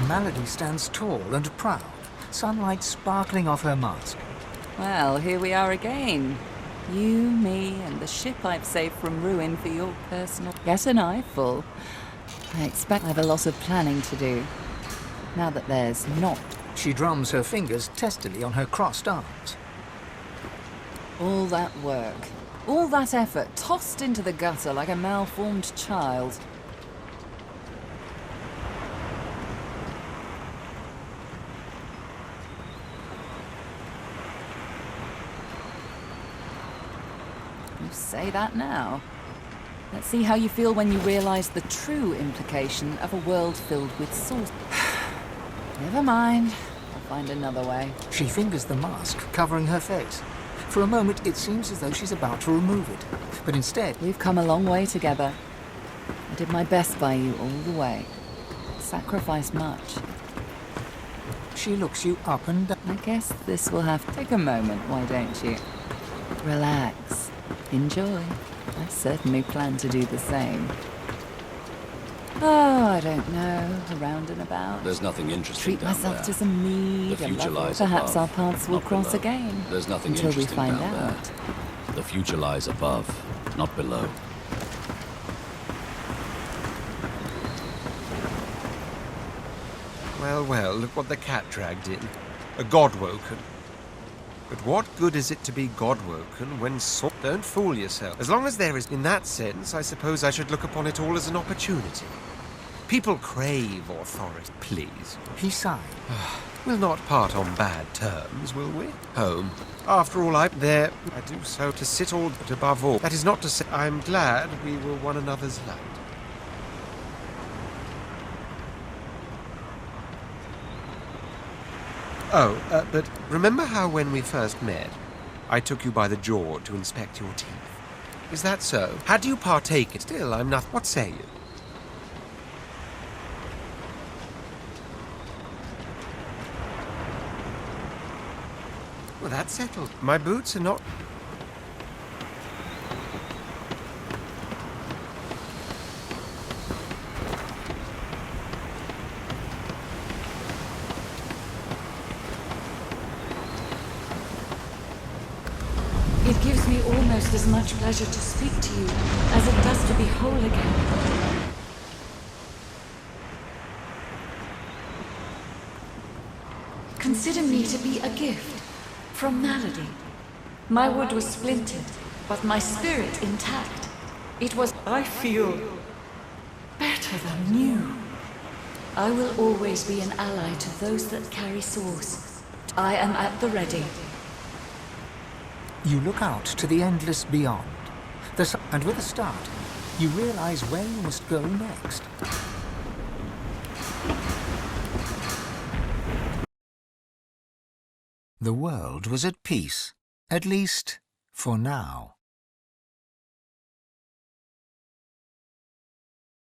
Malady stands tall and proud, sunlight sparkling off her mask. Well, here we are again. You, me, and the ship I've saved from ruin for your personal... Get an eyeful. I expect I have a lot of planning to do. Now that there's not. She drums her fingers testily on her crossed arms. All that work, all that effort, tossed into the gutter like a malformed child. You say that now. Let's see how you feel when you realize the true implication of a world filled with source. Never mind. I'll find another way. She fingers the mask covering her face. For a moment, it seems as though she's about to remove it. But instead... We've come a long way together. I did my best by you all the way. Sacrificed much. She looks you up and down. I guess this will have to take a moment, why don't you? Relax. Enjoy. I certainly plan to do the same. Oh, I don't know. Around and about. There's nothing interesting Treat down myself there. to some mead. The future lies Perhaps above, our paths will not cross below. again. There's nothing until we interesting find down out. there. The future lies above, not below. Well, well, look what the cat dragged in. A God-woken. But what good is it to be God-woken when Don't fool yourself. As long as there is... In that sense, I suppose I should look upon it all as an opportunity. People crave authority. Please. He sighed. We'll not part on bad terms, will we? Home. After all, I do so to sit all but above all. That is not to say I'm glad we were one another's light. Oh, but remember how when we first met, I took you by the jaw to inspect your teeth? Is that so? Had you partaken? Still, I'm not... What say you? Well, that's settled. My boots are not... It gives me almost as much pleasure to speak to you as it does to be whole again. Consider me to be a gift from Malady. My wood was splintered, but my spirit intact. It was, I feel, better than new. I will always be an ally to those that carry swords. I am at the ready. You look out to the endless beyond. And with a start, you realize where you must go next. The world was at peace, at least for now.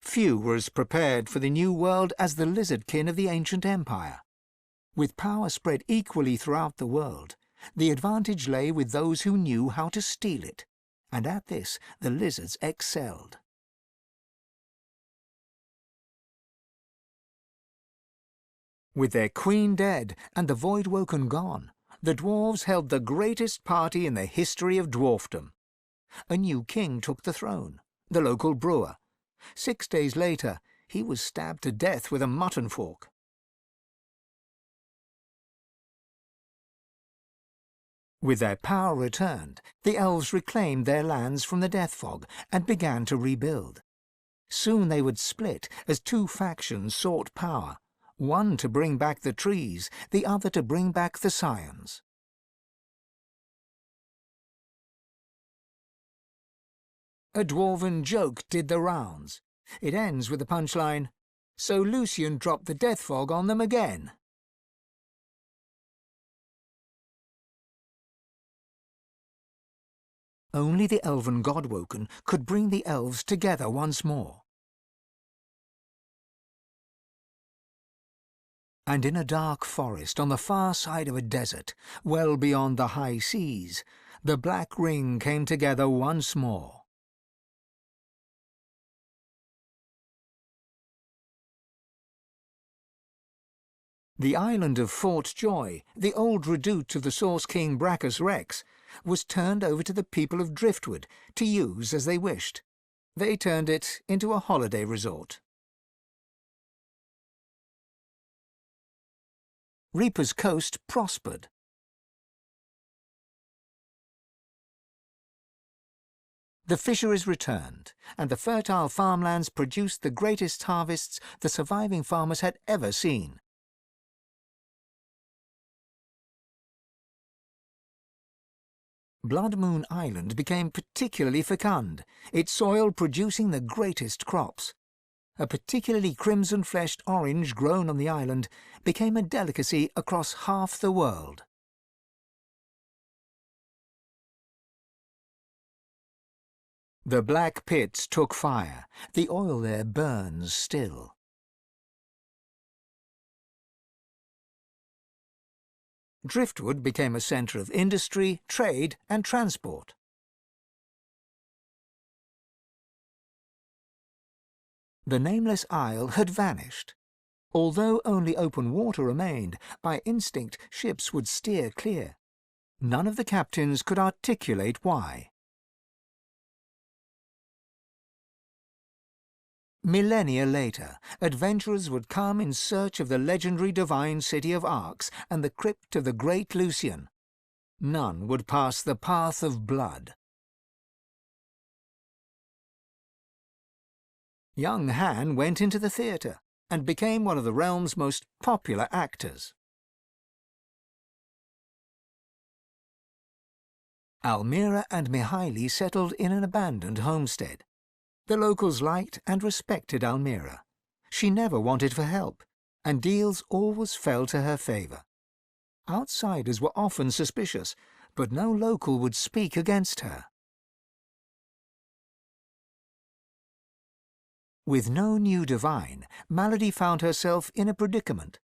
Few were as prepared for the new world as the lizardkin of the ancient empire. With power spread equally throughout the world, the advantage lay with those who knew how to steal it, and at this the lizards excelled. With their queen dead and the Voidwoken gone, the dwarves held the greatest party in the history of dwarfdom. A new king took the throne, the local brewer. 6 days later, he was stabbed to death with a mutton fork. With their power returned, the elves reclaimed their lands from the death fog and began to rebuild. Soon they would split as two factions sought power, one to bring back the trees, the other to bring back the scions. A dwarven joke did the rounds. It ends with the punchline, "So Lucian dropped the death fog on them again." Only the elven Godwoken could bring the elves together once more. And in a dark forest on the far side of a desert, well beyond the high seas, the Black Ring came together once more. The island of Fort Joy, the old redoute of the Source King Brachus Rex, was turned over to the people of Driftwood to use as they wished. They turned it into a holiday resort. Reaper's Coast prospered. The fisheries returned, and the fertile farmlands produced the greatest harvests the surviving farmers had ever seen. Blood Moon Island became particularly fecund, its soil producing the greatest crops. A particularly crimson-fleshed orange grown on the island became a delicacy across half the world. The black pits took fire. The oil there burns still. Driftwood became a centre of industry, trade and transport. The nameless isle had vanished. Although only open water remained, by instinct ships would steer clear. None of the captains could articulate why. Millennia later, adventurers would come in search of the legendary divine city of Arx and the crypt of the great Lucian. None would pass the path of blood. Young Han went into the theatre and became one of the realm's most popular actors. Almira and Mihaili settled in an abandoned homestead. The locals liked and respected Almira. She never wanted for help, and deals always fell to her favour. Outsiders were often suspicious, but no local would speak against her. With no new divine, Malady found herself in a predicament.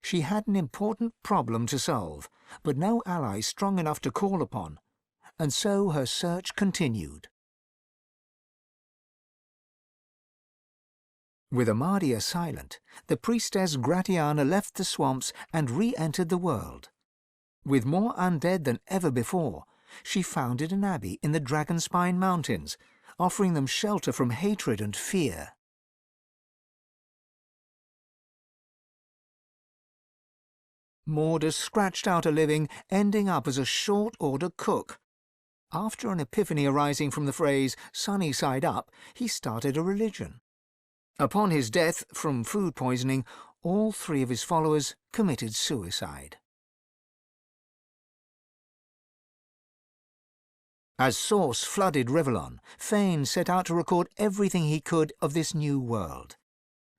She had an important problem to solve, but no ally strong enough to call upon, and so her search continued. With Amadia silent, the priestess Gratiana left the swamps and re-entered the world. With more undead than ever before, she founded an abbey in the Dragonspine Mountains, offering them shelter from hatred and fear. Mordus scratched out a living, ending up as a short-order cook. After an epiphany arising from the phrase, sunny side up, he started a religion. Upon his death from food poisoning, all 3 of his followers committed suicide. As Source flooded Rivellon, Fane set out to record everything he could of this new world.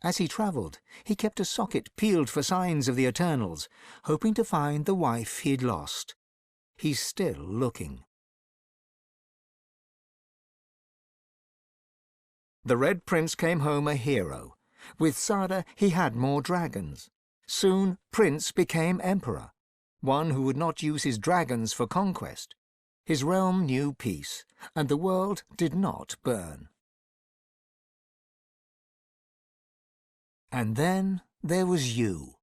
As he travelled, he kept a socket peeled for signs of the Eternals, hoping to find the wife he'd lost. He's still looking. The Red Prince came home a hero. With Sada he had more dragons. Soon Prince became Emperor, one who would not use his dragons for conquest. His realm knew peace, and the world did not burn. And then there was you.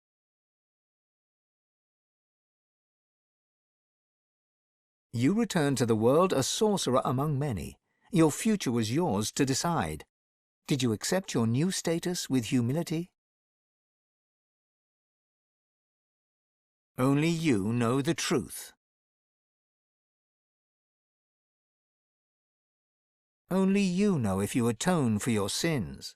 You returned to the world a sorcerer among many. Your future was yours to decide. Did you accept your new status with humility? Only you know the truth. Only you know if you atone for your sins.